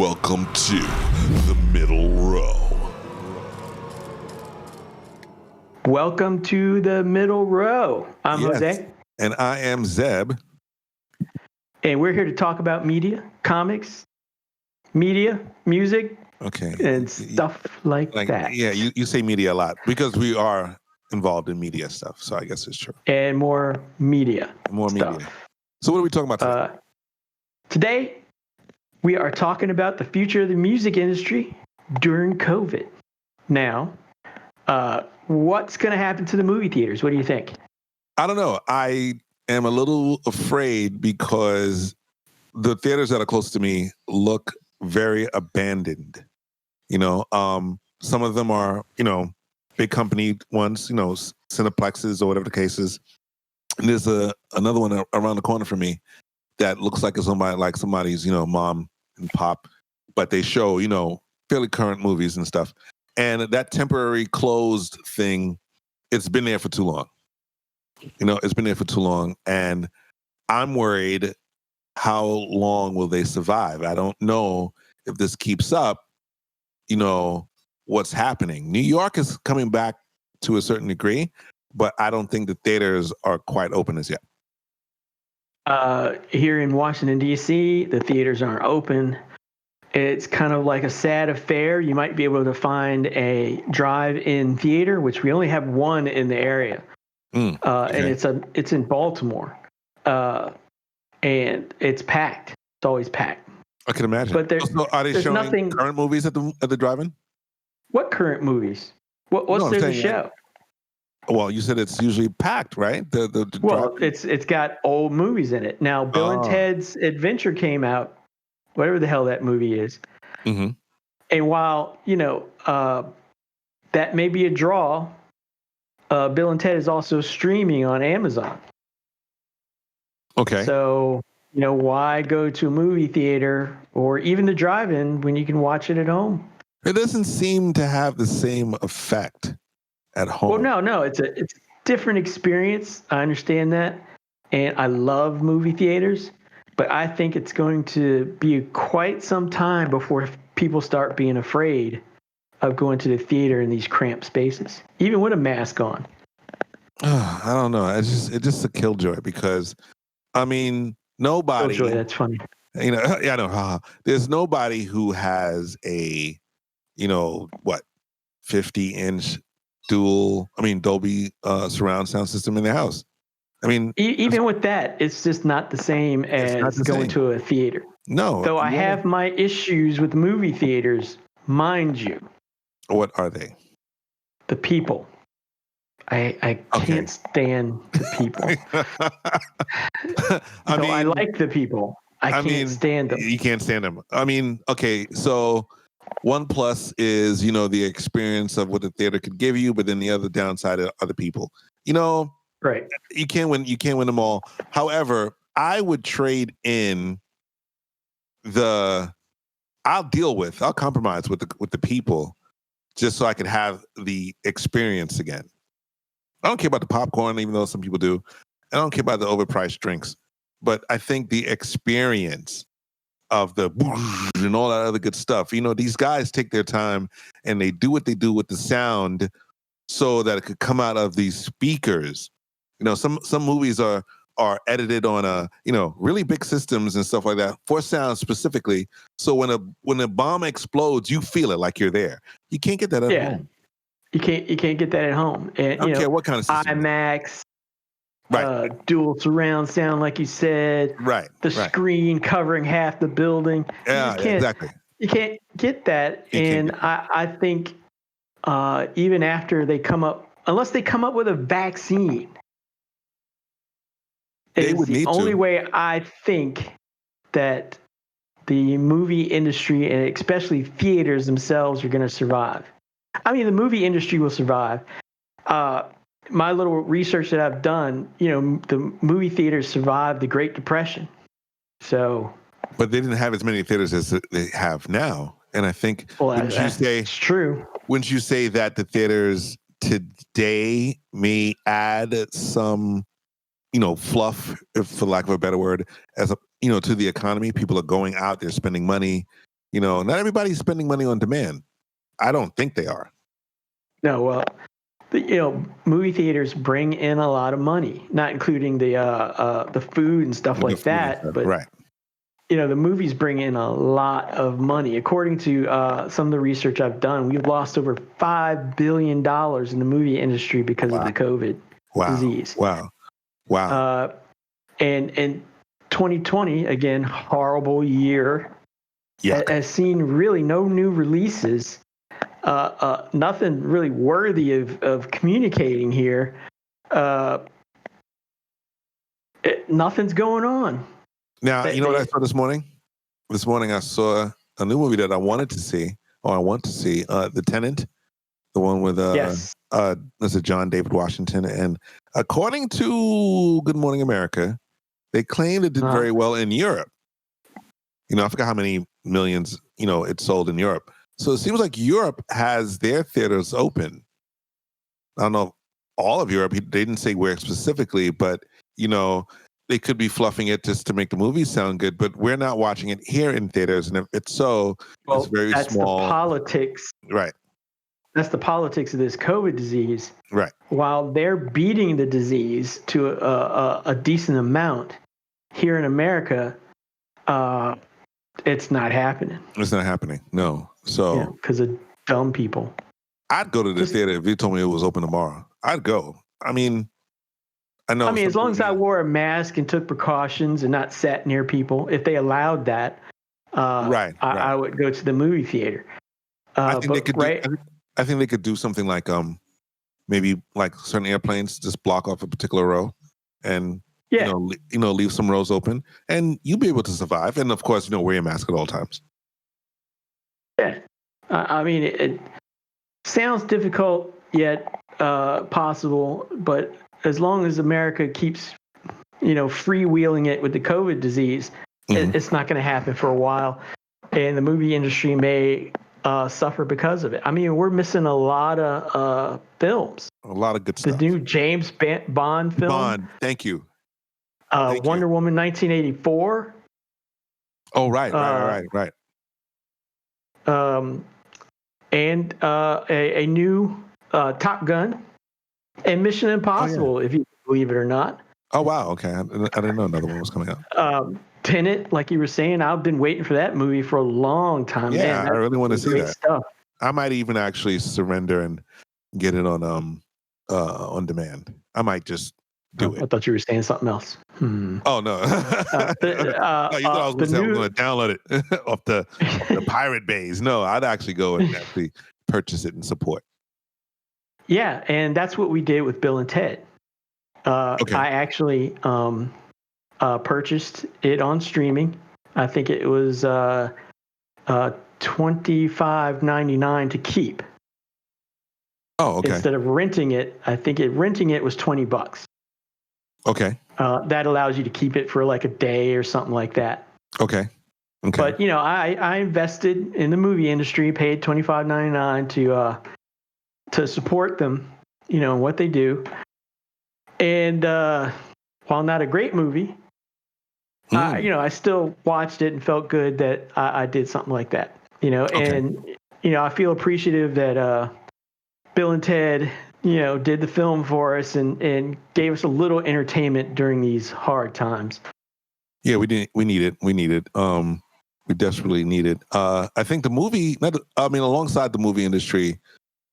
Welcome to the Middle Row. Welcome to the Middle Row. I'm Jose. And I am Zeb. And we're here to talk about media, comics, media, music, and stuff like that. Yeah, you say media a lot because we are involved in media stuff. So I guess it's true. And more media. Media. So what are we talking about today? Today, we are talking about the future of the music industry during COVID. Now, what's going to happen to the movie theaters? What do you think? I don't know. I am a little afraid because the theaters that are close to me look very abandoned. Some of them are, big company ones, Cineplexes or whatever the case is. And there's another one around the corner from me that looks like it's somebody's, mom and pop, but they show, fairly current movies and stuff. And that temporary closed thing, it's been there for too long. It's been there for too long. And I'm worried, how long will they survive? I don't know if this keeps up, what's happening. New York is coming back to a certain degree, but I don't think the theaters are quite open as yet. Here in Washington, D.C., the theaters aren't open. It's kind of like a sad affair. You might be able to find a drive-in theater, which we only have one in the area. And it's in Baltimore. And it's packed. It's always packed. I can imagine. But are they showing current movies at the drive-in? What current movies? What's there to show? Well, you said it's usually packed, right? It's got old movies in it. Now, Bill and Ted's Adventure came out, whatever the hell that movie is. Mm-hmm. And while, that may be a draw, Bill and Ted is also streaming on Amazon. Okay. So, why go to a movie theater or even the drive-in when you can watch it at home? It doesn't seem to have the same effect at home. Well, no, it's a different experience. I understand that. And I love movie theaters, but I think it's going to be quite some time before people start being afraid of going to the theater in these cramped spaces, even with a mask on. I don't know. It's just a killjoy because, nobody. Killjoy, that's funny. I know. There's nobody who has a, 50-inch Dolby surround sound system in their house. Even with that, it's just not the same as going to a theater. No. Though I have my issues with movie theaters, mind you. What are they? The people. I can't stand the people. I like the people. I can't stand them. You can't stand them. Okay, so one plus is, the experience of what the theater could give you, but then the other downside are the people. Right. You can't win them all. However, I would trade in I'll compromise with the people just so I could have the experience again. I don't care about the popcorn, even though some people do. I don't care about the overpriced drinks. But I think the experience of the and all that other good stuff, these guys take their time and they do what they do with the sound so that it could come out of these speakers. Some movies are edited on really big systems and stuff like that for sound specifically. So when a bomb explodes, you feel it like you're there. You can't get that at home. You can't get that at home. And, I don't care what kind of system. IMAX, right. Dual surround sound, like you said. Right. The screen covering half the building. Yeah, exactly. You can't get that. I think even after unless they come up with a vaccine, it's the only way I think that the movie industry and especially theaters themselves are going to survive. The movie industry will survive. My little research that I've done, the movie theaters survived the Great Depression. So, but they didn't have as many theaters as they have now. And I think, it's true. Wouldn't you say that the theaters today may add some, fluff, if for lack of a better word, as to the economy? People are going out, they're spending money. Not everybody's spending money on demand. I don't think they are. No, well, movie theaters bring in a lot of money, not including the food and stuff like that. But right. The movies bring in a lot of money. According to some of the research I've done, we've lost over $5 billion in the movie industry because of the COVID disease. Wow. And 2020, again, horrible year, has seen really no new releases. Nothing really worthy of communicating here. Nothing's going on. Now, you know what I saw this morning? This morning I saw a new movie that I want to see, The Tenant, the one with yes. this is John David Washington. And according to Good Morning America, they claimed it did very well in Europe. I forgot how many millions, it sold in Europe. So it seems like Europe has their theaters open. I don't know all of Europe. They didn't say where specifically, but, they could be fluffing it just to make the movie sound good, but we're not watching it here in theaters. And if it's so, it's very that's small. That's the politics. Right. That's the politics of this COVID disease. Right. While they're beating the disease to a decent amount here in America, it's not happening. It's not happening. No. So because of dumb people. I'd go to the theater if you told me it was open tomorrow. I'd go. I mean, as long as I wore a mask and took precautions and not sat near people, if they allowed that, I would go to the movie theater. I think they could do something like maybe like certain airplanes just block off a particular row, and leave some rows open, and you'll be able to survive. And of course, wear your mask at all times. Yeah, it sounds difficult yet possible, but as long as America keeps, freewheeling it with the COVID disease, it's not going to happen for a while. And the movie industry may suffer because of it. We're missing a lot of films. A lot of good stuff. The new James Bond film. Bond, thank you. Wonder Woman 1984. Oh, right. And a new Top Gun. And Mission Impossible, if you believe it or not. Oh, wow. Okay. I didn't know another one was coming out. Tenet, like you were saying, I've been waiting for that movie for a long time. Yeah, Man, I really want to see that. Stuff. I might even actually surrender and get it on demand. I might just do it. I thought you were saying something else. Oh, no. You thought I was going to download it off the Pirate Bays. No, I'd actually go and actually purchase it and support. Yeah, and that's what we did with Bill and Ted. I actually purchased it on streaming. I think it was $25.99 to keep. Oh, okay. Instead of renting it, I think renting it was $20. Okay. That allows you to keep it for like a day or something like that. Okay. But I invested in the movie industry, paid $25.99 to support them, what they do. And while not a great movie, I still watched it and felt good that I did something like that. And I feel appreciative that Bill and Ted, did the film for us and gave us a little entertainment during these hard times. Yeah, we need it. We desperately need it. I think the movie, alongside the movie industry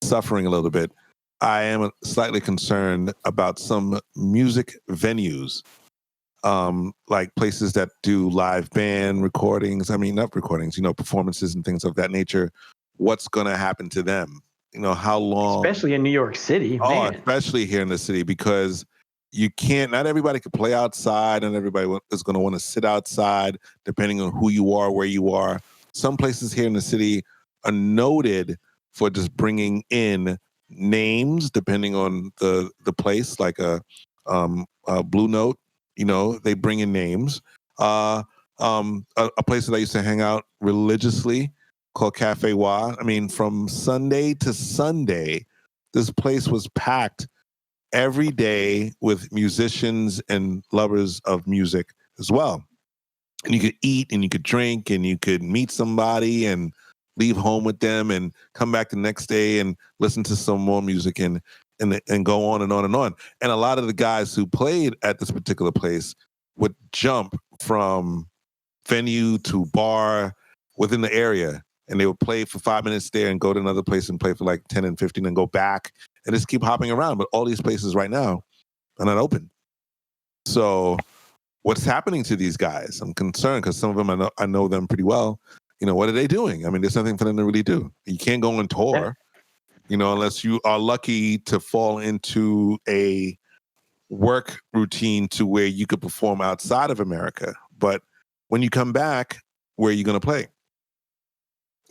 suffering a little bit, I am slightly concerned about some music venues, like places that do live band recordings. Not recordings, performances and things of that nature. What's going to happen to them? How long? Especially in New York City. Oh, man. Especially here in the city, because you can't, not everybody can play outside and everybody is going to want to sit outside depending on who you are, where you are. Some places here in the city are noted for just bringing in names depending on the place, like a Blue Note, they bring in names. A place that I used to hang out religiously called Cafe Wa. From Sunday to Sunday, this place was packed every day with musicians and lovers of music as well. and you could eat and you could drink and you could meet somebody and leave home with them and come back the next day and listen to some more music and go on and on and on. And a lot of the guys who played at this particular place would jump from venue to bar within the area, and they would play for 5 minutes there and go to another place and play for like 10 and 15 and go back and just keep hopping around. But all these places right now are not open. So what's happening to these guys? I'm concerned because some of them, I know them pretty well. You know, what are they doing? I mean, there's nothing for them to really do. You can't go on tour, you know, unless you are lucky to fall into a work routine to where you could perform outside of America. But when you come back, where are you going to play?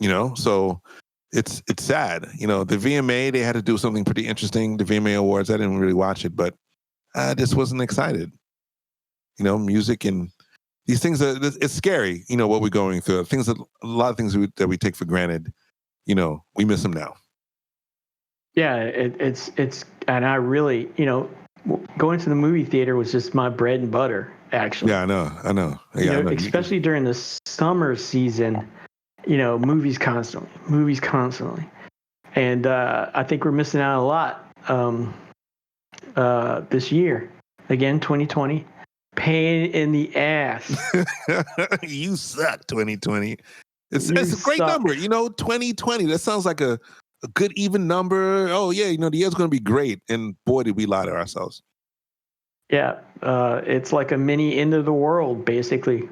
You know, so it's sad. You know, the VMA, they had to do something pretty interesting. The VMA Awards, I didn't really watch it, but I just wasn't excited. You know, music and these things, it's scary, you know, what we're going through. A lot of things that we take for granted, you know, we miss them now. Yeah, it's, and I really, you know, going to the movie theater was just my bread and butter, actually. Yeah, I know. Yeah, you know, I know. Especially during the summer season, you know, movies constantly. And I think we're missing out a lot this year. Again, 2020. Pain in the ass. You suck, 2020. It's a great number. You know, 2020. That sounds like a good even number. Oh, yeah, you know, the year's going to be great. And boy, did we lie to ourselves. Yeah, it's like a mini end of the world, basically.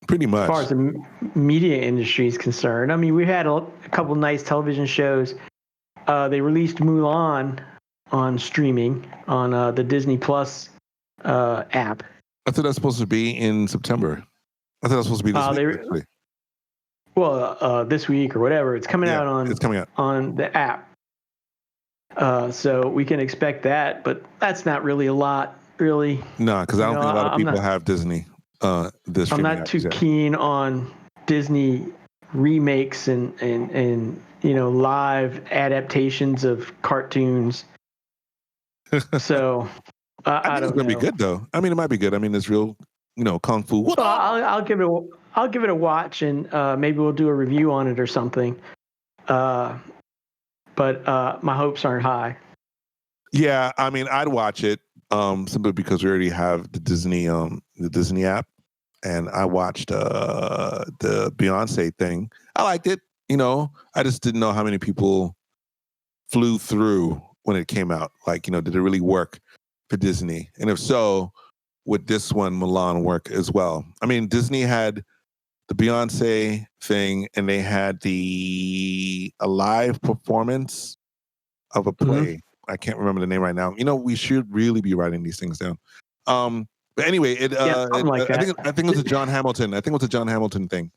Pretty much. As far as the media industry is concerned. I mean, we had a couple nice television shows. They released Mulan on streaming on the Disney Plus app. I thought that was supposed to be in September. I thought it was supposed to be this week. Well, this week or whatever. It's coming out on the app. So we can expect that, but that's not really a lot, really. No, because I don't think a lot of people have Disney. I'm not too keen on Disney remakes and you know, live adaptations of cartoons. So I think it's gonna be good, though. I mean, it might be good. I mean, it's real, you know, kung fu. So I'll give it a watch, and maybe we'll do a review on it or something. But my hopes aren't high. Yeah, I mean, I'd watch it simply because we already have the Disney app, and I watched the Beyonce thing. I liked it. You know, I just didn't know how many people flew through when it came out. Like, you know, did it really work for Disney? And if so, would this one, Mulan, work as well? I mean, Disney had the Beyonce thing, and they had a live performance of a play. I can't remember the name right now. You know, we should really be writing these things down. But anyway, I think it was a John Hamilton. I think it was a John Hamilton thing,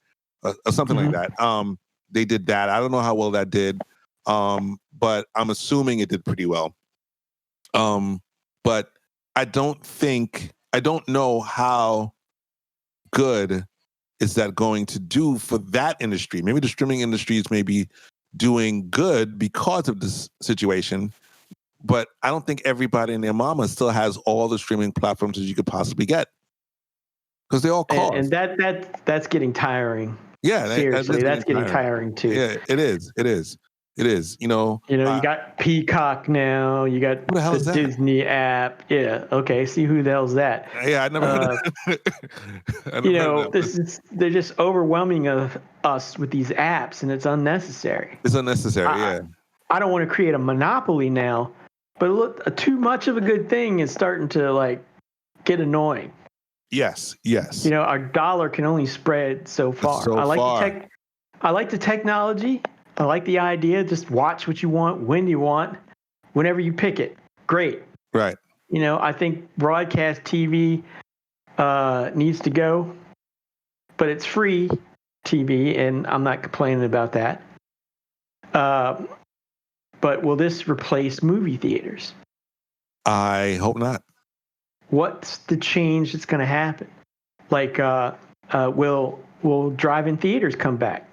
or something like that. They did that. I don't know how well that did, but I'm assuming it did pretty well. But I don't know how good is that going to do for that industry. Maybe the streaming industry is maybe doing good because of this situation, but I don't think everybody and their mama still has all the streaming platforms that you could possibly get, because they all cost. And that's getting tiring. Yeah, seriously, that's getting tiring too. Yeah, it is. You know, you got Peacock now. You got the Disney app. Yeah. Okay. See who the hell's that? Yeah, I never. You know, they're just overwhelming us with these apps, and it's unnecessary. It's unnecessary. Yeah. I don't want to create a monopoly now, but look, too much of a good thing is starting to like get annoying. Yes. You know, our dollar can only spread so far. I like the technology. I like the idea. Just watch what you want, when you want, whenever you pick it. Great. Right. You know, I think broadcast TV needs to go, but it's free TV, and I'm not complaining about that. But will this replace movie theaters? I hope not. What's the change that's going to happen? Like, will drive-in theaters come back?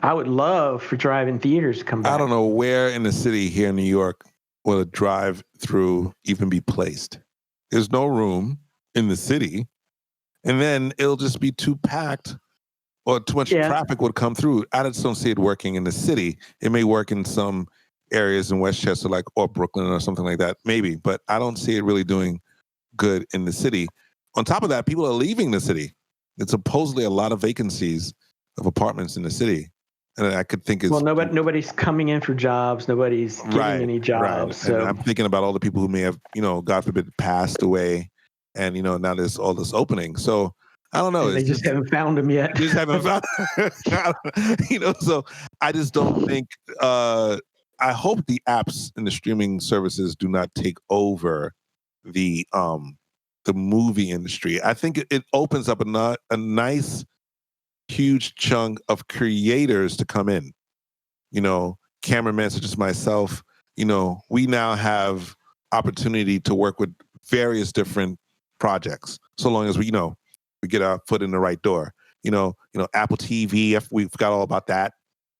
I would love for drive-in theaters to come back. I don't know where in the city here in New York will a drive-through even be placed. There's no room in the city and then it'll just be too packed or too much traffic would come through. I just don't see it working in the city. It may work in some areas in Westchester, like or Brooklyn or something like that, maybe, but I don't see it really doing good in the city. On top of that, people are leaving the city. It's supposedly a lot of vacancies of apartments in the city. And I could think it's nobody's coming in for jobs. Nobody's getting any jobs. Right. So and I'm thinking about all the people who may have, God forbid, passed away, and now there's all this opening. So I don't know. They just haven't found them yet. Just haven't found. So I just don't think. I hope the apps and the streaming services do not take over the movie industry. I think it opens up a nice, huge chunk of creators to come in. Cameramen such as myself. We now have opportunity to work with various different projects, so long as we get our foot in the right door. Apple TV. We forgot all about that.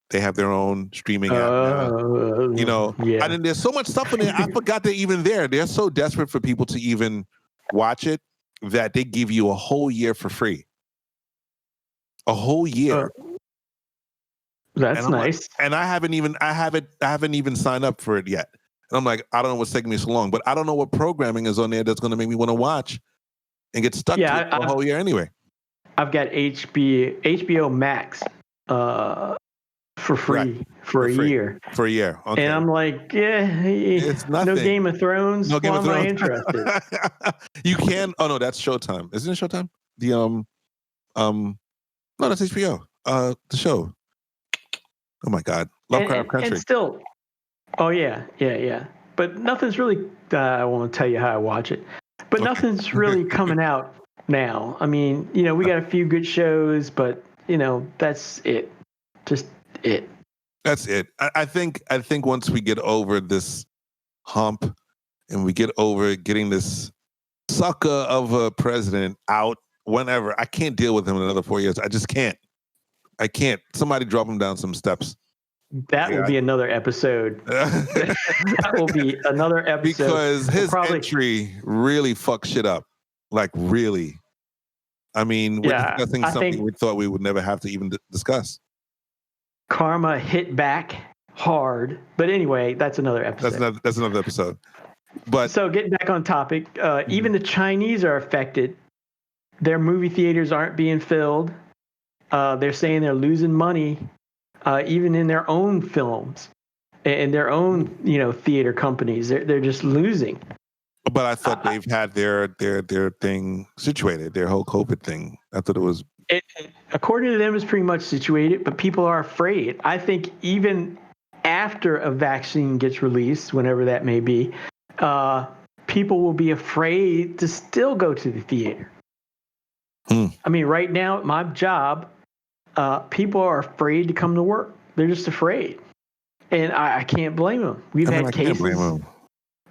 They have their own streaming app now. Yeah. And there's so much stuff in there. I forgot they're even there. They're so desperate for people to even watch it that they give you a whole year for free. A whole year. That's nice. And I haven't even signed up for it yet. And I'm like, I don't know what's taking me so long, but I don't know what programming is on there that's going to make me want to watch and get stuck to it for a whole year anyway. I've got HBO Max for free for a year. For a year. Okay. And I'm like, it's nothing. No Game of Thrones. No Game of Thrones. Am I interested? You can. Oh no, that's Showtime. Isn't it Showtime? No, that's HBO. The show. Oh my God, Lovecraft Country. And still, yeah. But nothing's really. I won't tell you how I watch it. But nothing's really coming out now. I mean, we got a few good shows, but that's it. Just it. That's it. I think once we get over this hump and we get over getting this sucker of a president out whenever, I can't deal with him in another 4 years. I just can't. I can't. Somebody drop him down some steps. That will be another episode. That will be another episode. Because his entry really fucked shit up. Like, really. I mean, we're discussing something we thought we would never have to even discuss. Karma hit back hard. But anyway, that's another episode. That's another episode. But so getting back on topic, even the Chinese are affected. Their movie theaters aren't being filled. They're saying they're losing money, even in their own films and their own, theater companies. They're just losing. But I thought they've had their thing situated, their whole COVID thing. I thought it was. According to them, it's pretty much situated, but people are afraid. I think even after a vaccine gets released, whenever that may be, people will be afraid to still go to the theater. I mean, right now at my job, people are afraid to come to work. They're just afraid, and I can't blame them. We've had cases.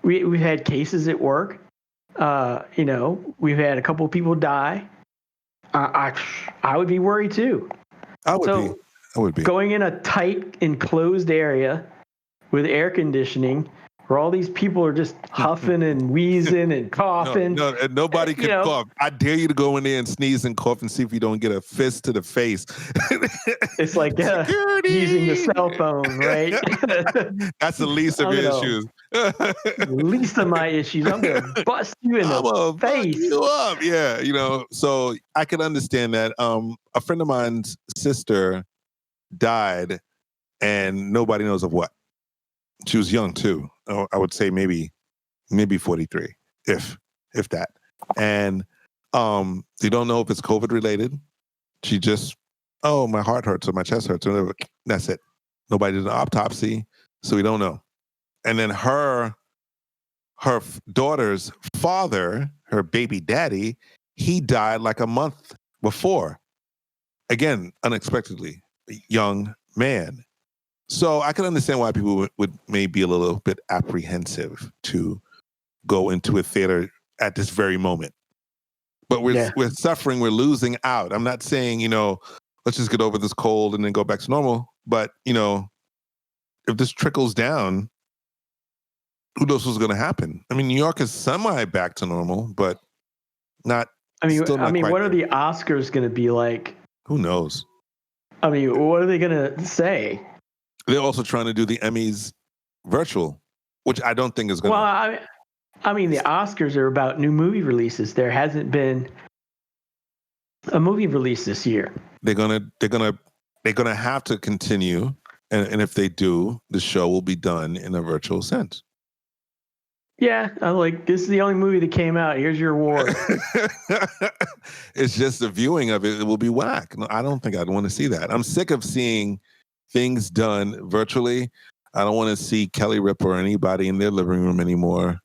We've had cases at work. We've had a couple of people die. I would be worried too. I would be going in a tight, enclosed area with air conditioning, where all these people are just huffing and wheezing and coughing. No, and nobody can cough. I dare you to go in there and sneeze and cough and see if you don't get a fist to the face. It's like using the cell phone, right? That's the least of your issues. Least of my issues. I'm gonna bust you in the face. You up. Yeah, so I can understand that. A friend of mine's sister died, and nobody knows of what. She was young too. I would say maybe 43, if that. And they don't know if it's COVID related. She just, my heart hurts or my chest hurts. Or that's it. Nobody did an autopsy, so we don't know. And then her daughter's father, her baby daddy, he died like a month before. Again, unexpectedly, a young man. So I can understand why people would maybe be a little bit apprehensive to go into a theater at this very moment. But we're suffering, we're losing out. I'm not saying, let's just get over this cold and then go back to normal. But, if this trickles down, who knows what's going to happen? I mean, New York is semi back to normal, but not Still not quite what are there. the Oscars going to be like? Who knows? I mean, what are they going to say? They're also trying to do the Emmys virtual, which I don't think is going Well, to. I mean, the Oscars are about new movie releases. There hasn't been a movie release this year. They're gonna have to continue, and if they do, the show will be done in a virtual sense. Yeah, I'm like, this is the only movie that came out. Here's your award. It's just the viewing of it will be whack. No, I don't think I'd want to see that. I'm sick of seeing things done virtually. I don't want to see Kelly Ripa or anybody in their living room anymore.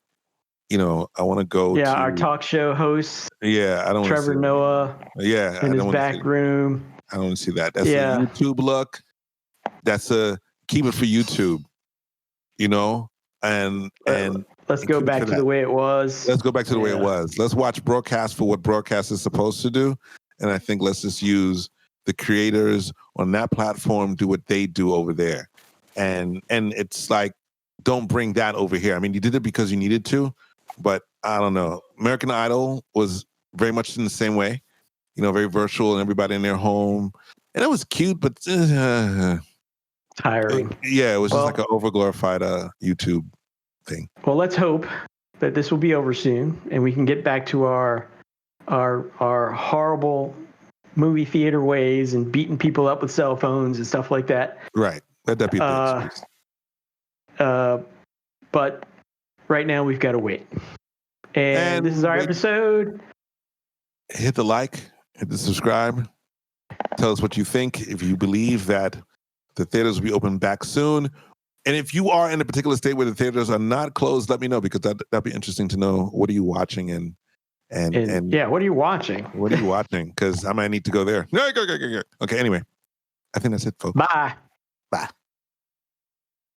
You know, I want to go to our talk show host. Yeah, I don't want to Trevor see Noah. Yeah, in I his don't want to see back room. I don't want to see that. That's a Yeah. YouTube look. That's a keep it for YouTube. You know, and let's go back to the way it was. Let's go back to the way it was. Let's watch broadcast for what broadcast is supposed to do, and I think let's just use the creators on that platform do what they do over there, and it's like don't bring that over here. I mean, you did it because you needed to, but I don't know. American Idol was very much in the same way, you know, very virtual and everybody in their home, and it was cute, but tiring. Yeah, it was just like an overglorified YouTube thing. Well, let's hope that this will be over soon and we can get back to our horrible movie theater ways and beating people up with cell phones and stuff like that. Right. Let that be a but right now we've got to wait. And this is our episode. Hit the like, hit the subscribe. Tell us what you think. If you believe that the theaters will be open back soon. And if you are in a particular state where the theaters are not closed, let me know, because that'd be interesting to know. What are you watching and yeah, what are you watching? What are you watching? Because I might need to go there. Okay, anyway. I think that's it, folks. Bye. Bye.